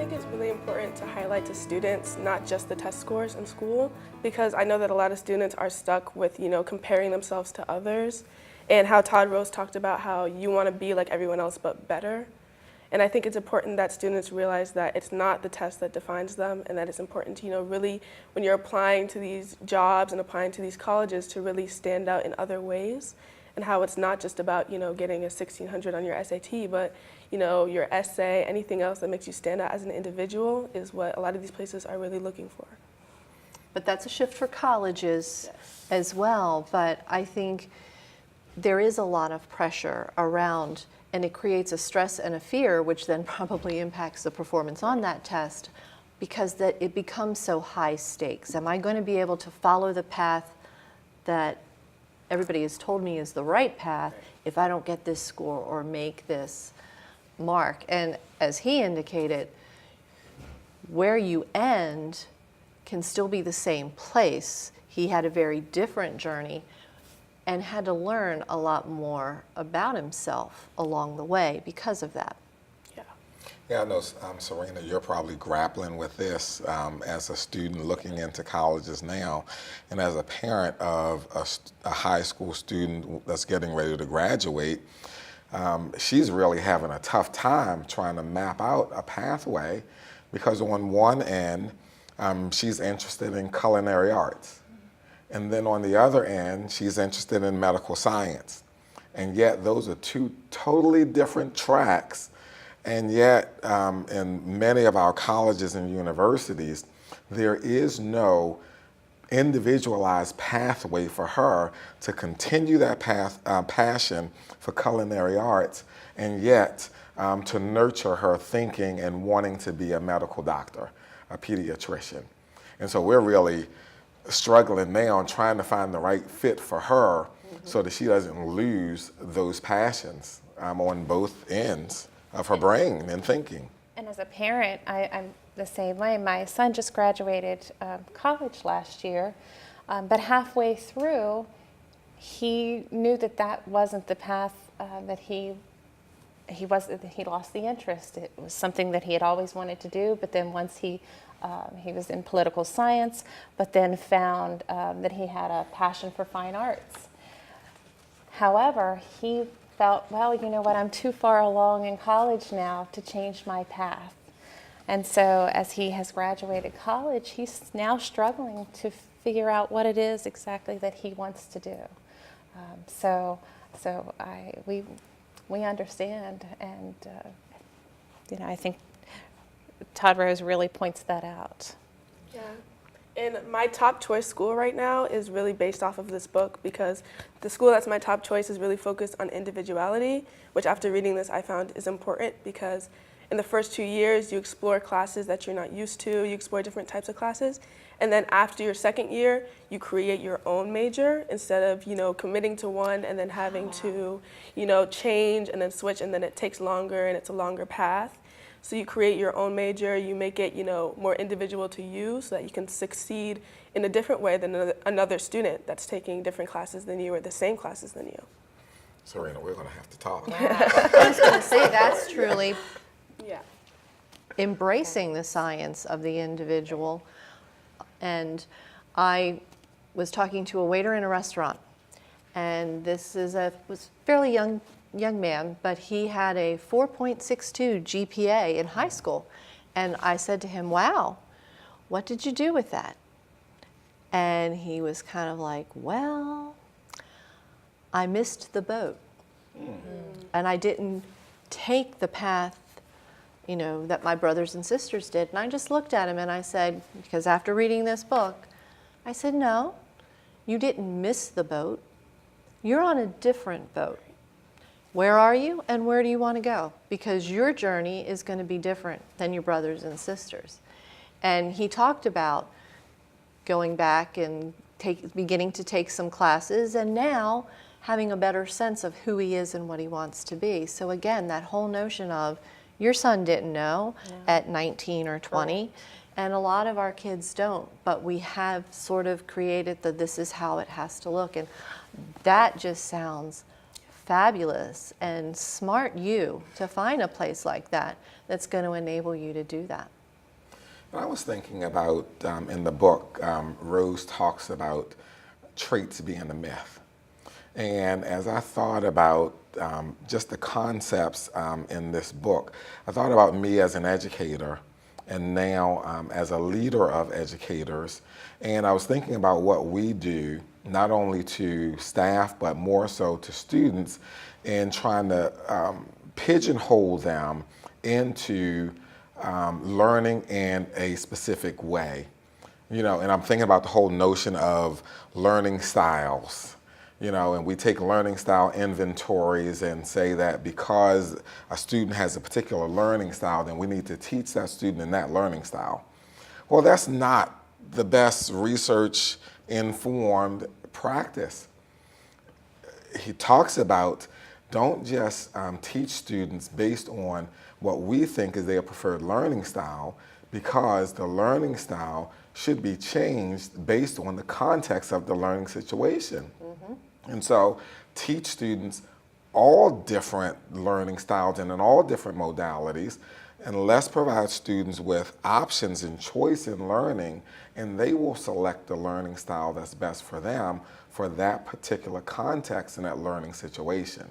think it's really important to highlight to students not just the test scores in school, because I know that a lot of students are stuck with, comparing themselves to others, and how Todd Rose talked about how you want to be like everyone else but better. And I think it's important that students realize that it's not the test that defines them, and that it's important to, really, when you're applying to these jobs and applying to these colleges, to really stand out in other ways, and how it's not just about, getting a 1600 on your SAT, but, your essay, anything else that makes you stand out as an individual is what a lot of these places are really looking for. But that's a shift for colleges as well, but I think there is a lot of pressure around, and it creates a stress and a fear, which then probably impacts the performance on that test, because that it becomes so high stakes. Am I going to be able to follow the path that everybody has told me is the right path if I don't get this score or make this mark? And as he indicated, where you end can still be the same place. He had a very different journey and had to learn a lot more about himself along the way because of that. Yeah, I know, Srina, you're probably grappling with this as a student looking into colleges now, and as a parent of a high school student that's getting ready to graduate. She's really having a tough time trying to map out a pathway, because on one end, she's interested in culinary arts. And then on the other end, she's interested in medical science. And yet those are two totally different tracks. And yet in many of our colleges and universities, there is no individualized pathway for her to continue that passion for culinary arts, and yet to nurture her thinking and wanting to be a medical doctor, a pediatrician. And so we're really struggling now on trying to find the right fit for her, so that she doesn't lose those passions on both ends of her brain and thinking. And as a parent, I'm the same way. My son just graduated college last year, but halfway through, he knew that that wasn't the path that he lost the interest. It was something that he had always wanted to do, but then once he was in political science, but then found that he had a passion for fine arts. However, he felt, well, you know what, I'm too far along in college now to change my path. And so as he has graduated college, he's now struggling to figure out what it is exactly that he wants to do. We understand, and I think Todd Rose really points that out. Yeah. And my top choice school right now is really based off of this book, because the school that's my top choice is really focused on individuality, which after reading this I found is important, because in the first 2 years you explore classes that you're not used to, you explore different types of classes, and then after your second year you create your own major instead of committing to one and then having to change and then switch, and then it takes longer and it's a longer path. So you create your own major, you make it, more individual to you so that you can succeed in a different way than another student that's taking different classes than you or the same classes than you. Srina, we're going to have to talk. I was going to say, that's truly embracing the science of the individual. And I was talking to a waiter in a restaurant, and this was fairly young man, but he had a 4.62 GPA in high school. And I said to him, wow, what did you do with that? And he was kind of like, well, I missed the boat. And I didn't take the path, that my brothers and sisters did. And I just looked at him and I said, because after reading this book, I said, no, you didn't miss the boat. You're on a different boat. Where are you and where do you want to go? Because your journey is going to be different than your brothers and sisters. And he talked about going back and beginning to take some classes, and now having a better sense of who he is and what he wants to be. So again, that whole notion of your son didn't know at 19 or 20, correct. And a lot of our kids don't, but we have sort of created this is how it has to look. And that just sounds fabulous and smart you to find a place like that that's going to enable you to do that. I was thinking about, in the book, Rose talks about traits being a myth. And as I thought about just the concepts in this book, I thought about me as an educator and now as a leader of educators. And I was thinking about what we do, not only to staff, but more so to students, in trying to pigeonhole them into learning in a specific way. You know, and I'm thinking about the whole notion of learning styles. You know, and we take learning style inventories and say that because a student has a particular learning style, then we need to teach that student in that learning style. Well, that's not the best research-informed practice. He talks about don't just teach students based on what we think is their preferred learning style, because the learning style should be changed based on the context of the learning situation. Mm-hmm. And so teach students all different learning styles and in all different modalities, and let's provide students with options and choice in learning, and they will select the learning style that's best for them for that particular context in that learning situation.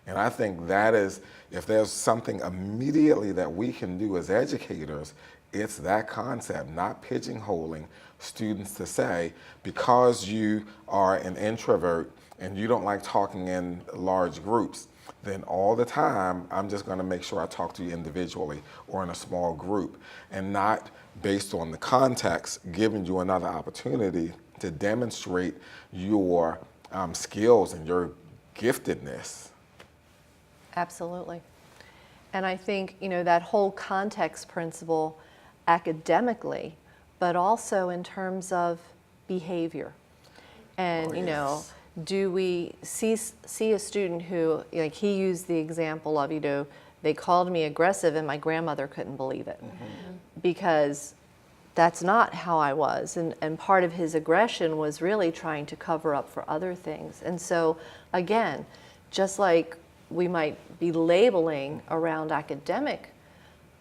And I think that is, if there's something immediately that we can do as educators, it's that concept, not pigeonholing students to say, because you are an introvert and you don't like talking in large groups, then all the time I'm just going to make sure I talk to you individually or in a small group, and not based on the context, giving you another opportunity to demonstrate your skills and your giftedness. Absolutely. And I think, you know, that whole context principle academically, but also in terms of behavior. And, you know, do we see a student who, like he used the example of, you know, they called me aggressive and my grandmother couldn't believe it. Mm-hmm. Because that's not how I was. And part of his aggression was really trying to cover up for other things. And so, again, just like we might be labeling around academic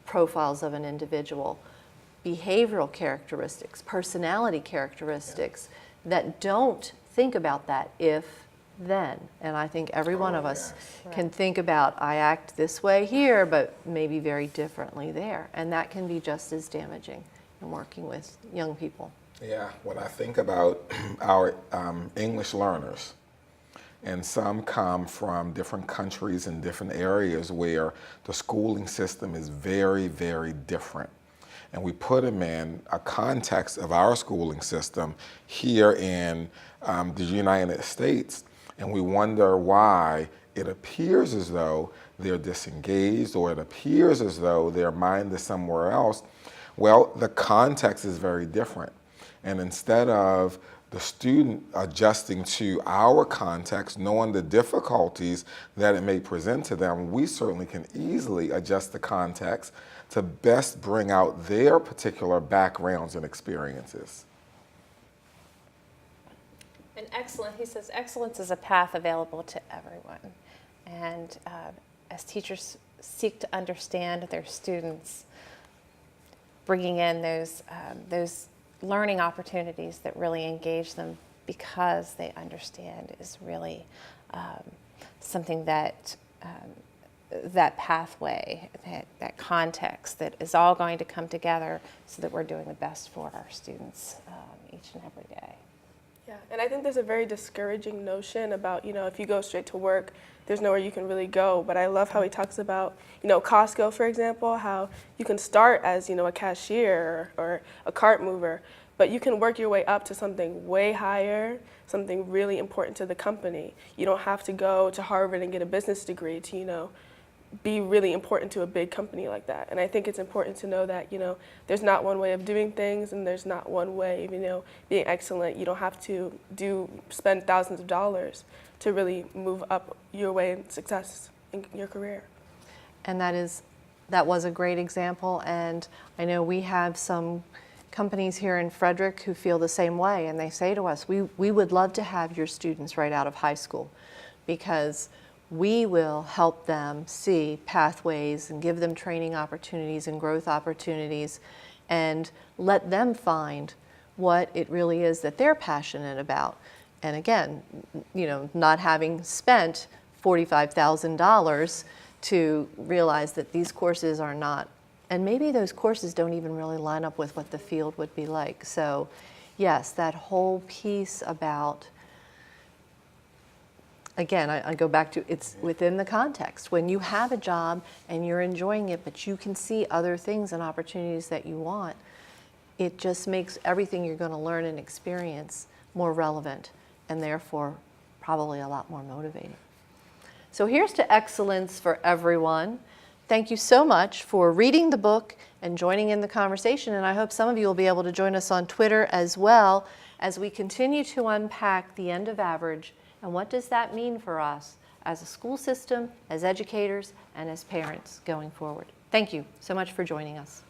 profiles of an individual, behavioral characteristics, personality characteristics that don't think about that if then. And I think every one of us can think about, I act this way here, but maybe very differently there. And that can be just as damaging in working with young people. Yeah, when I think about our English learners, and some come from different countries and different areas where the schooling system is very, very different. And we put them in a context of our schooling system here in the United States, and we wonder why it appears as though they're disengaged, or it appears as though their mind is somewhere else. Well, the context is very different. And instead of the student adjusting to our context, knowing the difficulties that it may present to them, we certainly can easily adjust the context to best bring out their particular backgrounds and experiences. And excellent, he says, excellence is a path available to everyone. And as teachers seek to understand their students, bringing in those learning opportunities that really engage them because they understand is really something that that pathway, that context, that is all going to come together so that we're doing the best for our students each and every day. Yeah, and I think there's a very discouraging notion about, you know, if you go straight to work, there's nowhere you can really go. But I love how he talks about, you know, Costco, for example, how you can start as, you know, a cashier or a cart mover, but you can work your way up to something way higher, something really important to the company. You don't have to go to Harvard and get a business degree to, you know, be really important to a big company like that. And I think it's important to know that, you know, there's not one way of doing things, and there's not one way of, you know, being excellent. You don't have to spend thousands of dollars to really move up your way in success in your career. And that was a great example. And I know we have some companies here in Frederick who feel the same way, and they say to us, we would love to have your students right out of high school, because we will help them see pathways and give them training opportunities and growth opportunities and let them find what it really is that they're passionate about. And again, not having spent $45,000 to realize that these courses are not, and maybe those courses don't even really line up with what the field would be like. So yes, that whole piece about, again, I go back to it's within the context. When you have a job and you're enjoying it, but you can see other things and opportunities that you want, it just makes everything you're going to learn and experience more relevant and therefore probably a lot more motivating. So here's to excellence for everyone. Thank you so much for reading the book and joining in the conversation, and I hope some of you will be able to join us on Twitter as well as we continue to unpack the end of average and what does that mean for us as a school system, as educators, and as parents going forward. Thank you so much for joining us.